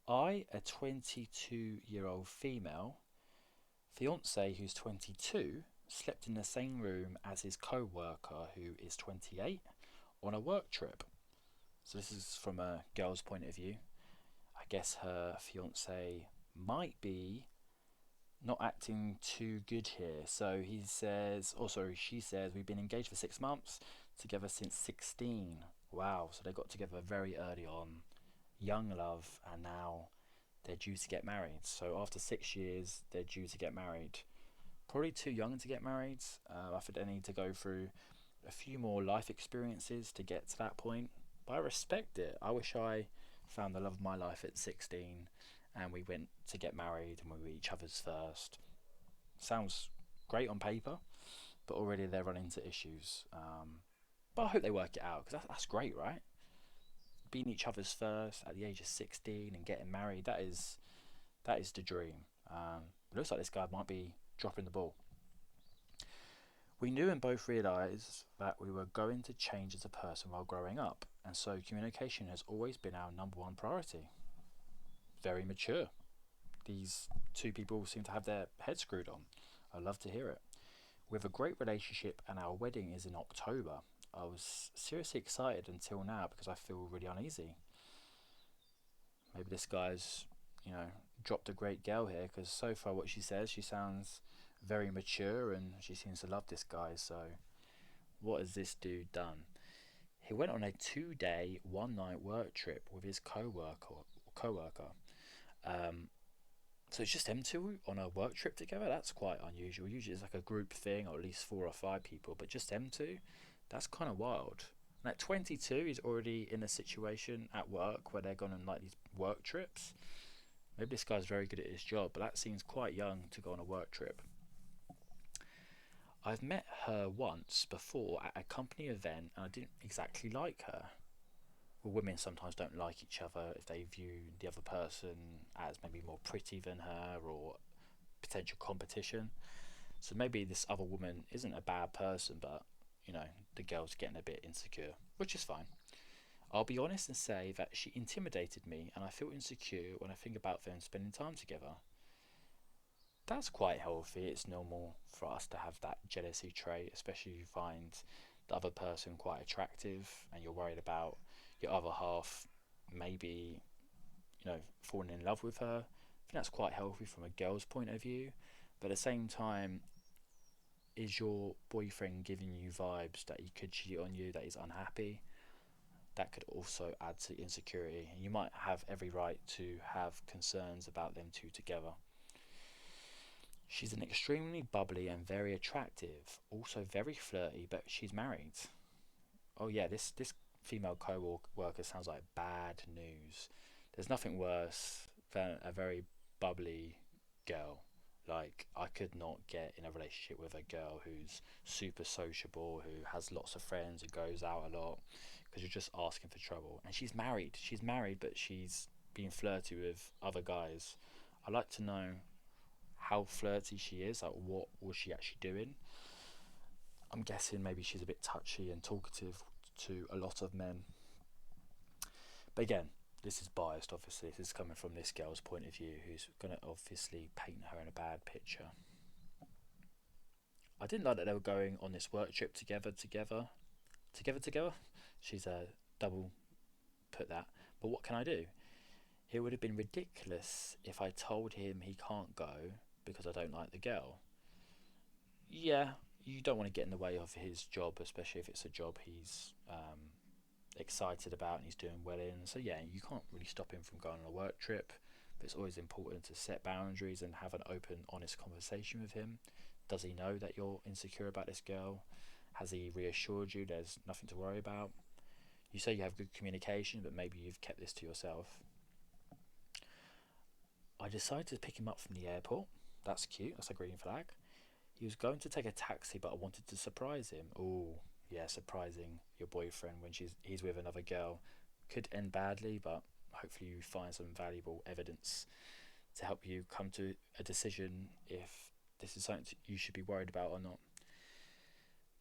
I, a 22-year-old female, fiance who's 22, slept in the same room as his co worker who is 28 on a work trip. So, this is from a girl's point of view. I guess her fiance might be not acting too good here. So he says, oh sorry, she says, we've been engaged for 6 months, together since 16. Wow, so they got together very early on, young love, and now they're due to get married. So after 6 years, they're due to get married. Probably too young to get married. I think they need to go through a few more life experiences to get to that point. But I respect it. I wish I found the love of my life at 16 and we went to get married and we were each other's first. Sounds great on paper, but already they're running into issues. But I hope they work it out because that's great, right? Being each other's first at the age of 16 and getting married, that is the dream. It looks like this guy might be dropping the ball. We knew and both realised that we were going to change as a person while growing up, and so communication has always been our number one priority. Very mature. These two people seem to have their heads screwed on. I love to hear it. We have a great relationship, and our wedding is in October. I was seriously excited until now because I feel really uneasy. Maybe this guy's, you know, dropped a great girl here because so far what she says, she sounds very mature and she seems to love this guy. So, what has this dude done? He went on a 2-day, 1 night work trip with his co-worker. Um, so it's just them two on a work trip together. That's quite unusual. Usually it's like a group thing, or at least 4 or 5 people. But just them two, that's kind of wild. And at 22, he's already in a situation at work where they're going on like these work trips. Maybe this guy's very good at his job, but that seems quite young to go on a work trip. I've met her once before at a company event and I didn't exactly like her. Well, women sometimes don't like each other if they view the other person as maybe more pretty than her or potential competition. So maybe this other woman isn't a bad person, but the girl's getting a bit insecure, which is fine. I'll be honest and say that she intimidated me, and I feel insecure when I think about them spending time together. That's quite healthy. It's normal for us to have that jealousy trait, especially if you find the other person quite attractive and you're worried about your other half maybe, falling in love with her. I think that's quite healthy from a girl's point of view. But at the same time, is your boyfriend giving you vibes that he could cheat on you, that he's unhappy? That could also add to insecurity. And you might have every right to have concerns about them two together. She's an extremely bubbly and very attractive, also very flirty, but she's married. Oh yeah, this female co-worker sounds like bad news. There's nothing worse than a very bubbly girl. Like, I could not get in a relationship with a girl who's super sociable, who has lots of friends, who goes out a lot, because you're just asking for trouble. And she's married. She's married, but she's being flirty with other guys. I like to know how flirty she is. Like, what was she actually doing? I'm guessing maybe she's a bit touchy and talkative to a lot of men. But again, this is biased, obviously. This is coming from this girl's point of view, who's going to obviously paint her in a bad picture. I didn't like that they were going on this work trip together. She's a double put that. But what can I do? It would have been ridiculous if I told him he can't go because I don't like the girl. Yeah, you don't want to get in the way of his job, especially if it's a job he's excited about and he's doing well in. So yeah, you can't really stop him from going on a work trip. But it's always important to set boundaries and have an open, honest conversation with him. Does he know that you're insecure about this girl? Has he reassured you there's nothing to worry about? You say you have good communication, but maybe you've kept this to yourself. I decided to pick him up from the airport. That's cute. That's a green flag. He was going to take a taxi, but I wanted to surprise him. Oh, yeah, surprising your boyfriend when he's with another girl could end badly, but hopefully you find some valuable evidence to help you come to a decision if this is something you should be worried about or not.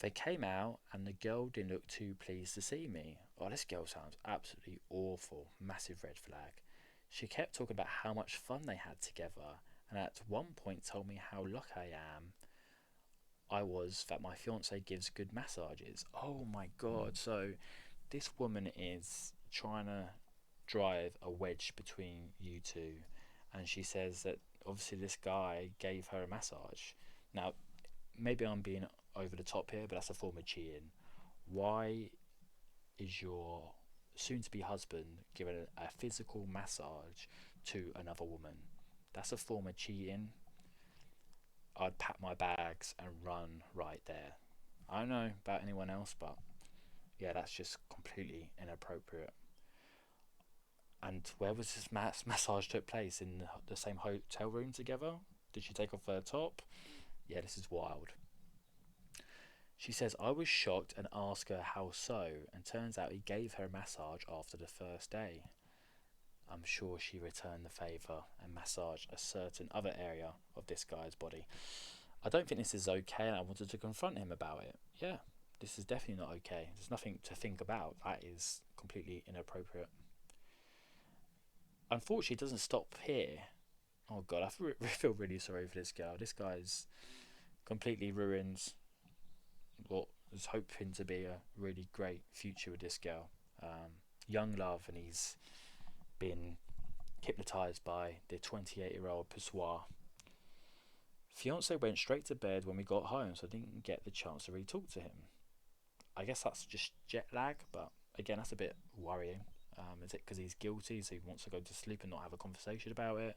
They came out, and the girl didn't look too pleased to see me. Oh, this girl sounds absolutely awful. Massive red flag. She kept talking about how much fun they had together, and at one point told me how lucky I was that my fiance gives good massages. Oh my god! So this woman is trying to drive a wedge between you two, and she says that obviously this guy gave her a massage. Now, maybe I'm being over the top here, but that's a form of cheating. Why is your soon to be husband giving a physical massage to another woman? That's a form of cheating. I'd pack my bags and run right there. I don't know about anyone else, but yeah, that's just completely inappropriate. And where was this massage took place? In the same hotel room together? Did she take off her top? Yeah, this is wild. She says, I was shocked and asked her how so, and turns out he gave her a massage after the first day. I'm sure she returned the favour and massaged a certain other area of this guy's body. I don't think this is okay, and I wanted to confront him about it. Yeah, this is definitely not okay. There's nothing to think about. That is completely inappropriate. Unfortunately, it doesn't stop here. Oh god, feel really sorry for this girl. This guy's completely ruined what was hoping to be a really great future with this girl. Young love, and he's been hypnotised by the 28-year-old Pissoir. Fiance went straight to bed when we got home, so I didn't get the chance to really talk to him. I guess that's just jet lag, but again, that's a bit worrying. Is it because he's guilty, so he wants to go to sleep and not have a conversation about it?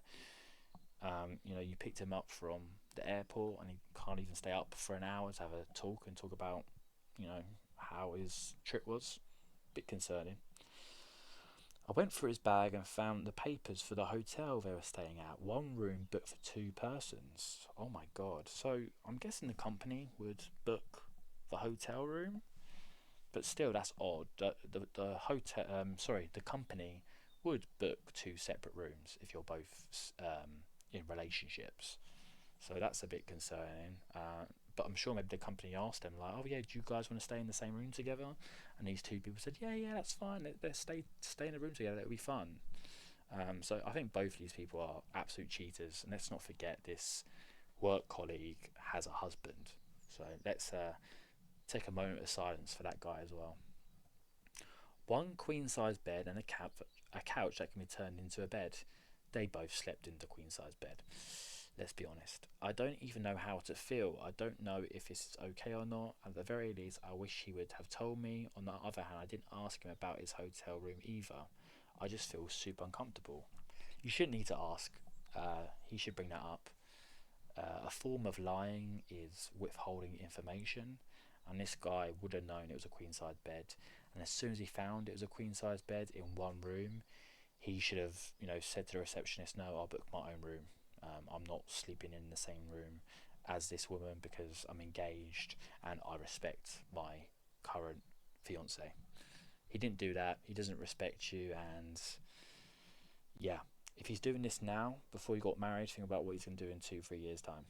You picked him up from the airport and he can't even stay up for an hour to have a talk and talk about, how his trip was. Bit concerning. I went through his bag and found the papers for the hotel they were staying at. One room booked for two persons. Oh my god. So I'm guessing the company would book the hotel room, but still that's odd. The hotel, the company would book two separate rooms if you're both in relationships. So that's a bit concerning. But I'm sure maybe the company asked them, like, oh yeah, do you guys want to stay in the same room together? And these two people said, yeah, that's fine. Let's stay in a room together. It'll be fun. So I think both of these people are absolute cheaters. And let's not forget this work colleague has a husband. So let's take a moment of silence for that guy as well. One queen size bed and a couch that can be turned into a bed. They both slept in the queen size bed. Let's be honest. I don't even know how to feel. I don't know if this is okay or not. At the very least, I wish he would have told me. On the other hand, I didn't ask him about his hotel room either. I just feel super uncomfortable. You shouldn't need to ask. He should bring that up. A form of lying is withholding information, and this guy would have known it was a queen size bed. And as soon as he found it was a queen size bed in one room, he should have, said to the receptionist, "No, I'll book my own room. I'm not sleeping in the same room as this woman because I'm engaged and I respect my current fiance." He didn't do that. He doesn't respect you, and yeah, if he's doing this now before he got married, think about what he's going to do in 2-3 years time.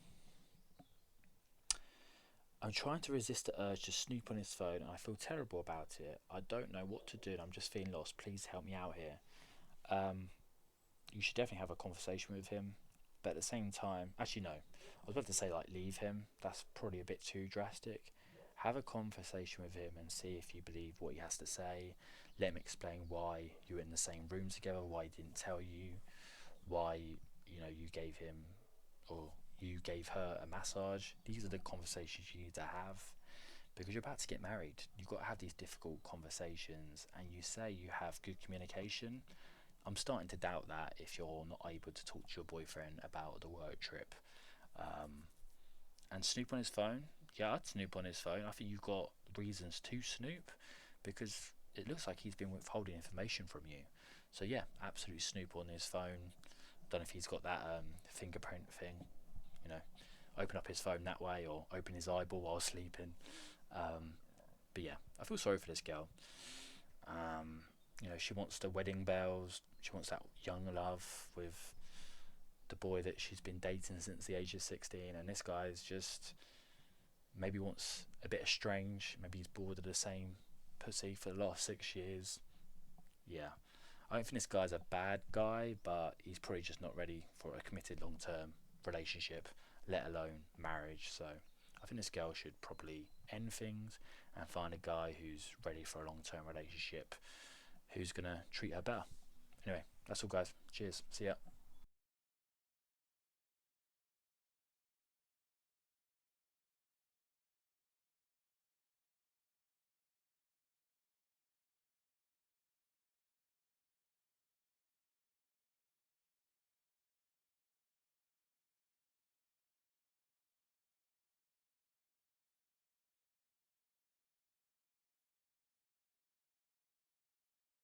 I'm trying to resist the urge to snoop on his phone and I feel terrible about it. I don't know what to do and I'm just feeling lost. Please help me out here. You should definitely have a conversation with him, but at the same time, actually no, I was about to say like leave him. That's probably a bit too drastic. Have a conversation with him and see if you believe what he has to say. Let him explain why you're in the same room together, why he didn't tell you, why you gave him or you gave her a massage. These are the conversations you need to have because you're about to get married. You've got to have these difficult conversations, and you say you have good communication. I'm starting to doubt that if you're not able to talk to your boyfriend about the work trip. And snoop on his phone. Yeah, I'd snoop on his phone. I think you've got reasons to snoop because it looks like he's been withholding information from you. So yeah, absolutely snoop on his phone. Don't know if he's got that fingerprint thing. Open up his phone that way or open his eyeball while sleeping. But yeah, I feel sorry for this girl. She wants the wedding bells. She wants that young love with the boy that she's been dating since the age of 16, and this guy's just maybe wants a bit of strange. Maybe he's bored of the same pussy for the last 6 years. Yeah, I don't think this guy's a bad guy, but he's probably just not ready for a committed long-term relationship, let alone marriage. So I think this girl should probably end things and find a guy who's ready for a long-term relationship, who's gonna treat her better. Anyway, that's all, guys. Cheers. See ya.